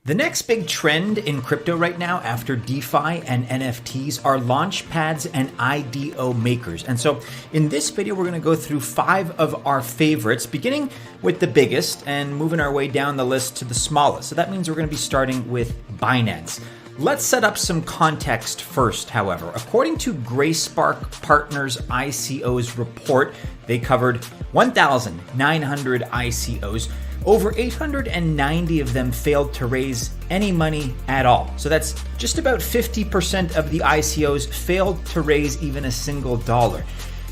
The next big trend in crypto right now after DeFi and NFTs are Launchpads and IDO makers. And so in this video, we're going to go through 5 of our favorites, beginning with the biggest and moving our way down the list to the smallest. So that means we're going to be starting with Binance. Let's set up some context first, however. According to Grayspark Partners ICO's report, they covered 1,900 ICOs. Over 890 of them failed to raise any money at all. So that's just about 50% of the ICOs failed to raise even a single dollar.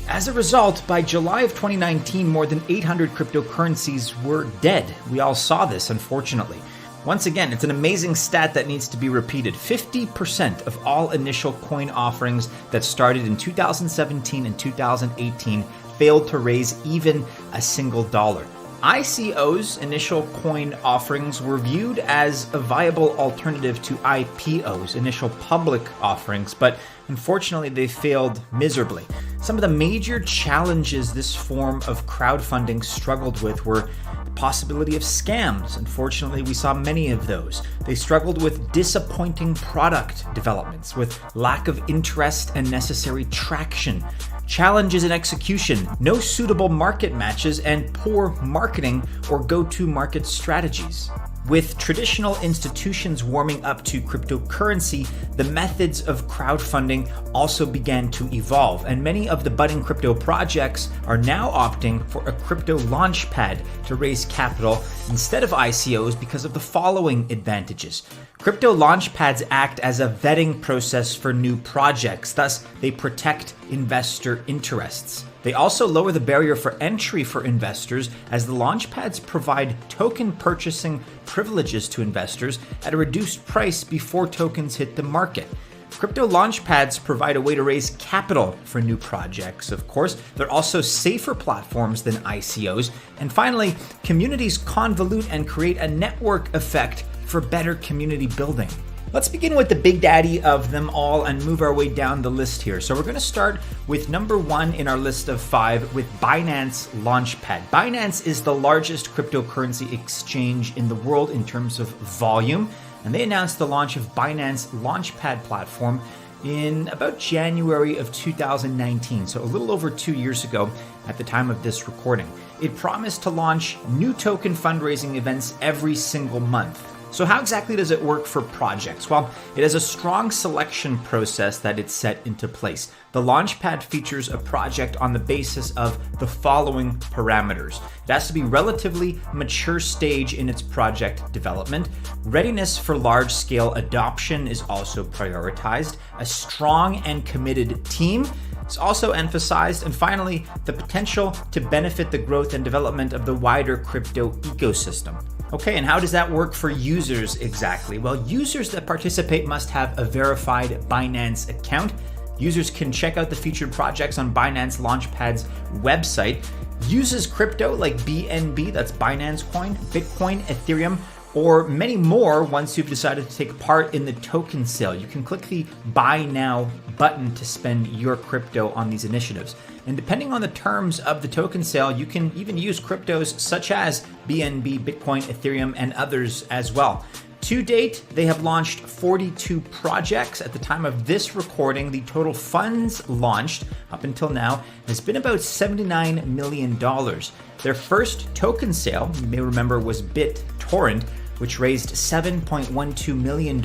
As a result, by July of 2019, more than 800 cryptocurrencies were dead. We all saw this, unfortunately. Once again, it's an amazing stat that needs to be repeated. 50% of all initial coin offerings that started in 2017 and 2018 failed to raise even a single dollar. ICO's initial coin offerings were viewed as a viable alternative to IPO's initial public offerings, but unfortunately they failed miserably. Some of the major challenges this form of crowdfunding struggled with were the possibility of scams. Unfortunately, we saw many of those. They struggled with disappointing product developments, with lack of interest and necessary traction, challenges in execution, no suitable market matches, and poor marketing or go-to-market strategies. With traditional institutions warming up to cryptocurrency, the methods of crowdfunding also began to evolve, and many of the budding crypto projects are now opting for a crypto launchpad to raise capital instead of ICOs because of the following advantages. Crypto launchpads act as a vetting process for new projects, thus they protect investor interests. They also lower the barrier for entry for investors, as the launchpads provide token purchasing privileges to investors at a reduced price before tokens hit the market. Crypto launchpads provide a way to raise capital for new projects, of course. They're also safer platforms than ICOs. And finally, communities convolute and create a network effect for better community building. Let's begin with the big daddy of them all and move our way down the list here. So we're going to start with number 1 in our list of 5 with Binance Launchpad. Binance is the largest cryptocurrency exchange in the world in terms of volume, and they announced the launch of Binance Launchpad platform in about January of 2019, so a little over 2 years ago at the time of this recording. It promised to launch new token fundraising events every single month. So how exactly does it work for projects? Well, it has a strong selection process that it's set into place. The Launchpad features a project on the basis of the following parameters. It has to be relatively mature stage in its project development. Readiness for large-scale adoption is also prioritized. A strong and committed team is also emphasized. And finally, the potential to benefit the growth and development of the wider crypto ecosystem. Okay, and how does that work for users exactly? Well, users that participate must have a verified Binance account. Users can check out the featured projects on Binance Launchpad's website. Uses crypto like BNB, that's Binance Coin, Bitcoin, Ethereum, or many more once you've decided to take part in the token sale. You can click the Buy Now button to spend your crypto on these initiatives. And depending on the terms of the token sale, you can even use cryptos such as BNB, Bitcoin, Ethereum, and others as well. To date, they have launched 42 projects. At the time of this recording, the total funds launched up until now has been about $79 million. Their first token sale, you may remember, was BitTorrent, which raised $7.12 million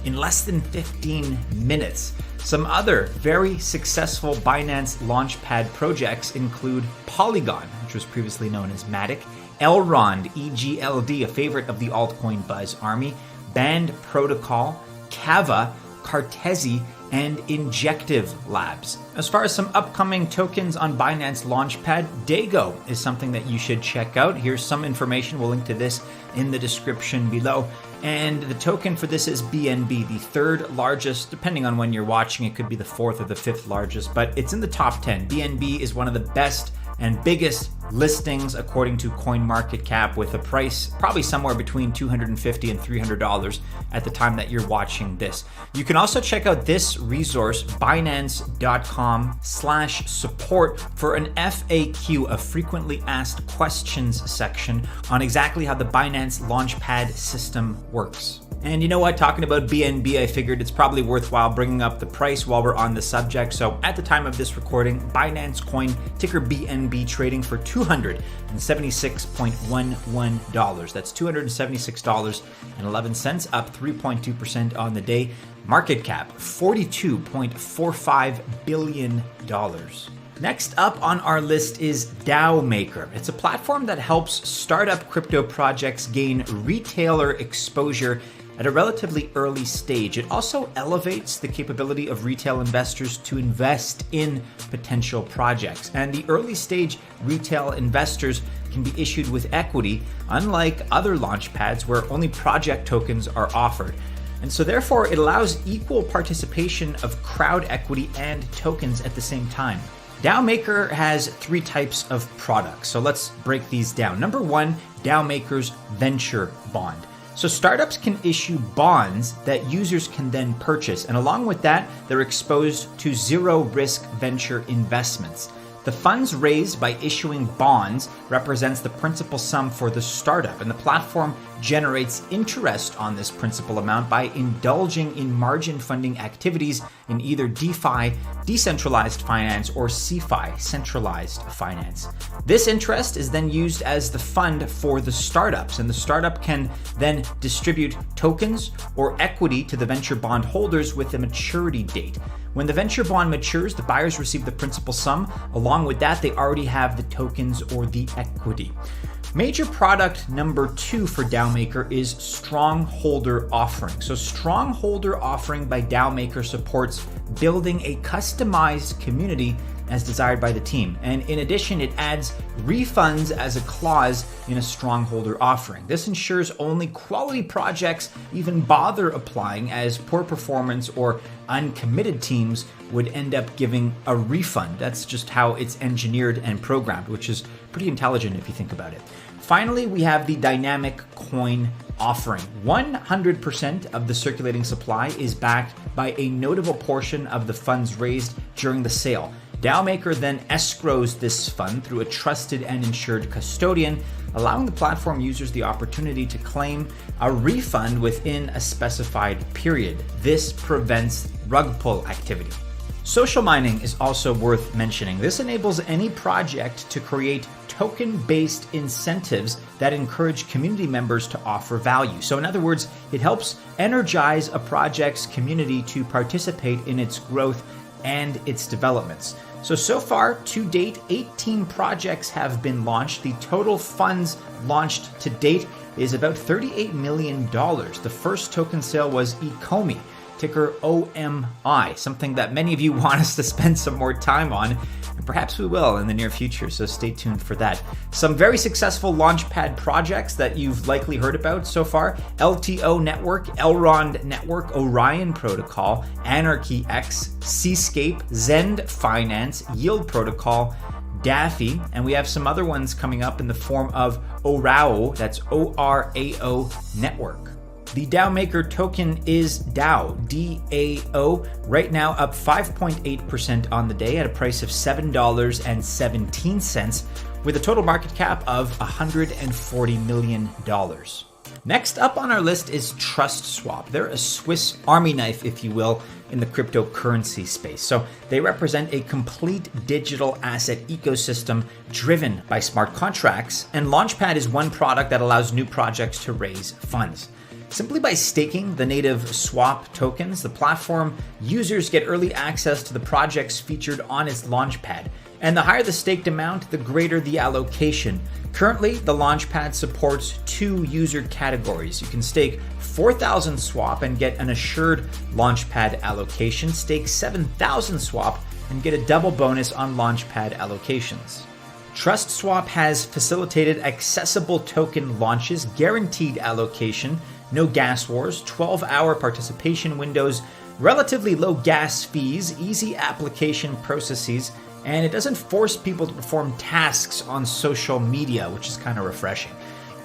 in less than 15 minutes. Some other very successful Binance Launchpad projects include Polygon, which was previously known as Matic, Elrond, EGLD, a favorite of the altcoin buzz army, Band Protocol, Kava, Cartesi, and Injective Labs. As far as some upcoming tokens on Binance Launchpad, Dago is something that you should check out. Here's some information. We'll link to this in the description below. And the token for this is BNB, the 3rd largest, depending on when you're watching, it could be the 4th or the 5th largest, but it's in the top 10. BNB is one of the best and biggest listings according to CoinMarketCap with a price probably somewhere between $250 and $300 at the time that you're watching this. You can also check out this resource, binance.com/support, for an FAQ, a frequently asked questions section, on exactly how the Binance Launchpad system works. And you know what, talking about BNB, I figured it's probably worthwhile bringing up the price while we're on the subject. So at the time of this recording, Binance Coin, ticker BNB, trading for $276.11. That's $276.11, up 3.2% on the day. Market cap, $42.45 billion. Next up on our list is DAO Maker. It's a platform that helps startup crypto projects gain retailer exposure at a relatively early stage. It also elevates the capability of retail investors to invest in potential projects. And the early stage retail investors can be issued with equity, unlike other launchpads where only project tokens are offered. And so therefore it allows equal participation of crowd equity and tokens at the same time. DAO Maker has three types of products. So let's break these down. Number one, DAO Maker's Venture Bond. So startups can issue bonds that users can then purchase. And along with that, they're exposed to zero risk venture investments. The funds raised by issuing bonds represents the principal sum for the startup, and the platform generates interest on this principal amount by indulging in margin funding activities in either DeFi, decentralized finance, or CeFi, centralized finance. This interest is then used as the fund for the startups, and the startup can then distribute tokens or equity to the venture bond holders with a maturity date. When the venture bond matures, the buyers receive the principal sum. Along with that, they already have the tokens or the equity. Major product number two for DAO Maker is Strongholder Offering. So Strongholder Offering by DAO Maker supports building a customized community as desired by the team. And in addition, it adds refunds as a clause in a Strongholder Offering. This ensures only quality projects even bother applying, as poor performance or uncommitted teams would end up giving a refund. That's just how it's engineered and programmed, which is pretty intelligent if you think about it. Finally, we have the Dynamic Coin Offering. 100% of the circulating supply is backed by a notable portion of the funds raised during the sale. DAO Maker then escrows this fund through a trusted and insured custodian, allowing the platform users the opportunity to claim a refund within a specified period. This prevents rug pull activity. Social mining is also worth mentioning. This enables any project to create token-based incentives that encourage community members to offer value. So in other words, it helps energize a project's community to participate in its growth and its developments. So far, to date, 18 projects have been launched. The total funds launched to date is about $38 million. The first token sale was Ecomi, ticker OMI, something that many of you want us to spend some more time on, and perhaps we will in the near future, so stay tuned for that. Some very successful Launchpad projects that you've likely heard about so far: LTO Network, Elrond Network, Orion Protocol, Anarchy X, Seascape, Zend Finance, Yield Protocol, Daffy, and we have some other ones coming up in the form of ORAO, that's ORAO Network. The DAO Maker token is DAO, D-A-O, right now up 5.8% on the day at a price of $7.17, with a total market cap of $140 million. Next up on our list is TrustSwap. They're a Swiss Army knife, if you will, in the cryptocurrency space. So they represent a complete digital asset ecosystem driven by smart contracts, and Launchpad is one product that allows new projects to raise funds. Simply by staking the native swap tokens, the platform users get early access to the projects featured on its Launchpad. And the higher the staked amount, the greater the allocation. Currently, the Launchpad supports two user categories. You can stake 4,000 swap and get an assured Launchpad allocation, stake 7,000 swap and get a double bonus on Launchpad allocations. TrustSwap has facilitated accessible token launches, guaranteed allocation, no gas wars, 12-hour participation windows, relatively low gas fees, easy application processes, and it doesn't force people to perform tasks on social media, which is kind of refreshing.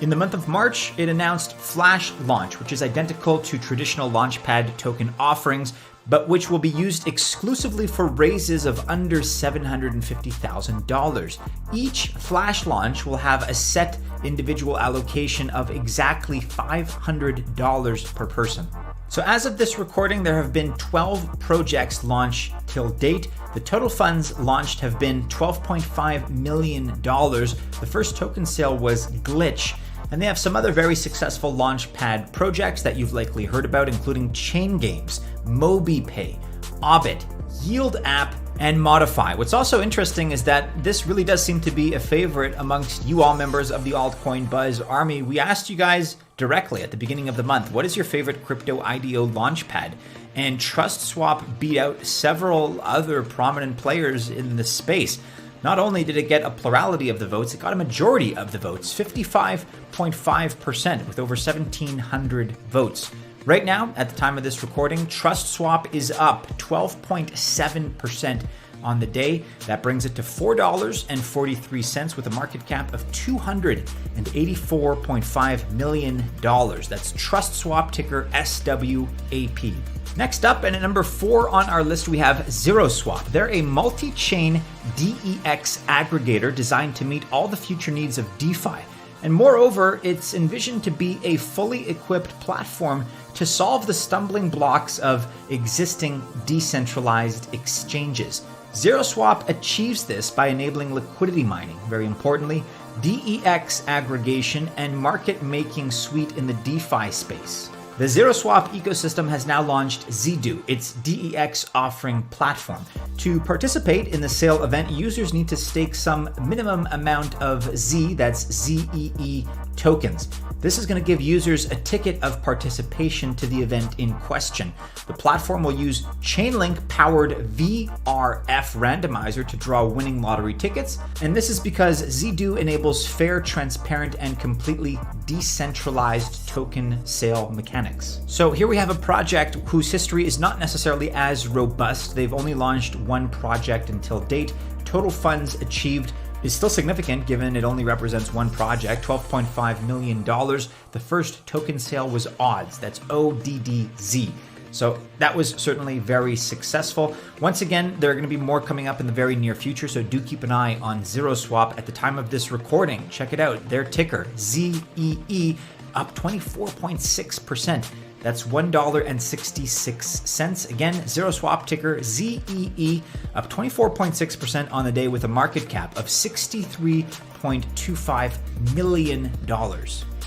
In the month of March, it announced Flash Launch, which is identical to traditional Launchpad token offerings, but which will be used exclusively for raises of under $750,000. Each Flash Launch will have a set individual allocation of exactly $500 per person. So as of this recording, there have been 12 projects launched till date. The total funds launched have been $12.5 million. The first token sale was Glitch, and they have some other very successful Launchpad projects that you've likely heard about, including Chain Games, MobiPay, Orbit, Yield App, and Modify. What's also interesting is that this really does seem to be a favorite amongst you all members of the Altcoin Buzz Army. We asked you guys directly at the beginning of the month, what is your favorite crypto IDO launchpad? And TrustSwap beat out several other prominent players in the space. Not only did it get a plurality of the votes, it got a majority of the votes, 55.5%, with over 1,700 votes. Right now, at the time of this recording, TrustSwap is up 12.7% on the day. That brings it to $4.43 with a market cap of $284.5 million. That's TrustSwap, ticker SWAP. Next up, and at number 4 on our list, we have ZeroSwap. They're a multi-chain DEX aggregator designed to meet all the future needs of DeFi. And moreover, it's envisioned to be a fully equipped platform to solve the stumbling blocks of existing decentralized exchanges. ZeroSwap achieves this by enabling liquidity mining, very importantly, DEX aggregation, and market-making suite in the DeFi space. The ZeroSwap ecosystem has now launched ZDO, its DEX offering platform. To participate in the sale event, users need to stake some minimum amount of Z, that's ZEE tokens. This is going to give users a ticket of participation to the event in question. The platform will use Chainlink-powered VRF randomizer to draw winning lottery tickets, and this is because ZDO enables fair, transparent, and completely decentralized token sale mechanics. So here we have a project whose history is not necessarily as robust. They've only launched one project until date. Total funds achieved is still significant given it only represents one project, $12.5 million. The first token sale was Odds, that's ODDZ. So that was certainly very successful. Once again, there are going to be more coming up in the very near future, so do keep an eye on ZeroSwap at the time of this recording. Check it out, their ticker, ZEE, up 24.6%. That's $1.66. Again, ZeroSwap ticker ZEE, up 24.6% on the day with a market cap of $63.25 million.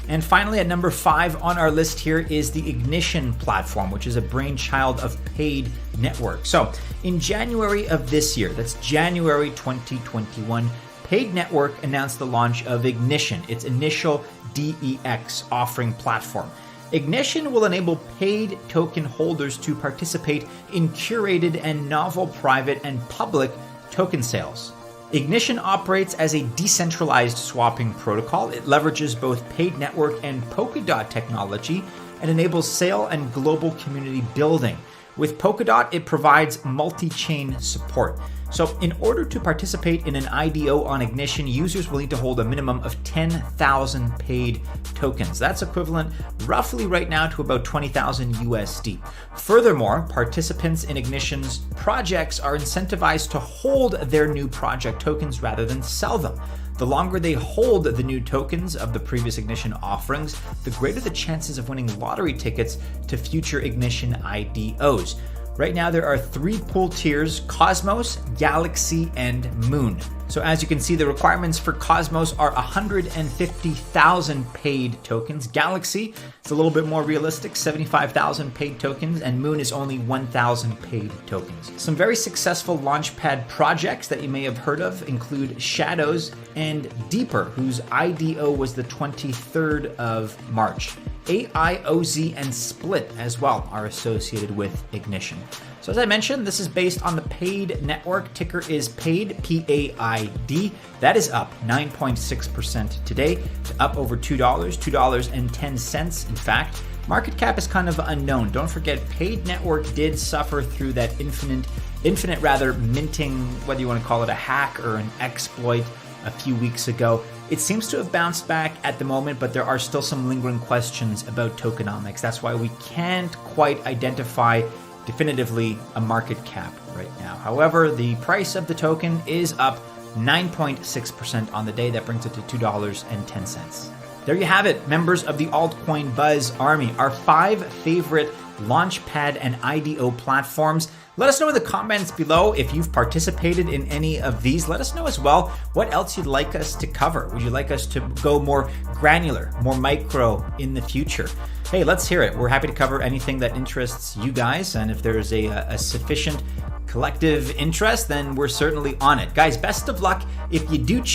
And finally, at number 5 on our list here is the Ignition platform, which is a brainchild of Paid Network. So in January of this year, that's January 2021, Paid Network announced the launch of Ignition, its initial DEX offering platform. Ignition will enable paid token holders to participate in curated and novel private and public token sales. Ignition operates as a decentralized swapping protocol. It leverages both Paid Network and Polkadot technology and enables sale and global community building. With Polkadot, it provides multi-chain support. So in order to participate in an IDO on Ignition, users will need to hold a minimum of 10,000 paid tokens. That's equivalent roughly right now to about 20,000 USD. Furthermore, participants in Ignition's projects are incentivized to hold their new project tokens rather than sell them. The longer they hold the new tokens of the previous Ignition offerings, the greater the chances of winning lottery tickets to future Ignition IDOs. Right now, there are 3 pool tiers: Cosmos, Galaxy, and Moon. So as you can see, the requirements for Cosmos are 150,000 paid tokens. Galaxy is a little bit more realistic, 75,000 paid tokens, and Moon is only 1,000 paid tokens. Some very successful Launchpad projects that you may have heard of include Shadows and Deeper, whose IDO was the 23rd of March. AIOZ and Split as well are associated with Ignition. So as I mentioned, this is based on the Paid Network. Ticker is PAID, P-A-I-D. That is up 9.6% today, to up over $2, $2.10 in fact. Market cap is kind of unknown. Don't forget, Paid Network did suffer through that infinite Infinite rather minting, whether you want to call it a hack or an exploit, a few weeks ago. It seems to have bounced back at the moment, but there are still some lingering questions about tokenomics. That's why we can't quite identify definitively a market cap right now. However, the price of the token is up 9.6% on the day. That brings it to $2.10. There you have it, members of the Altcoin Buzz Army, our 5 favorite Launchpad and IDO platforms. Let us know in the comments below if you've participated in any of these. Let us know as well what else you'd like us to cover. Would you like us to go more granular, more micro in the future? Hey, let's hear it. We're happy to cover anything that interests you guys. And if there's a sufficient collective interest, then we're certainly on it. Guys, best of luck if you do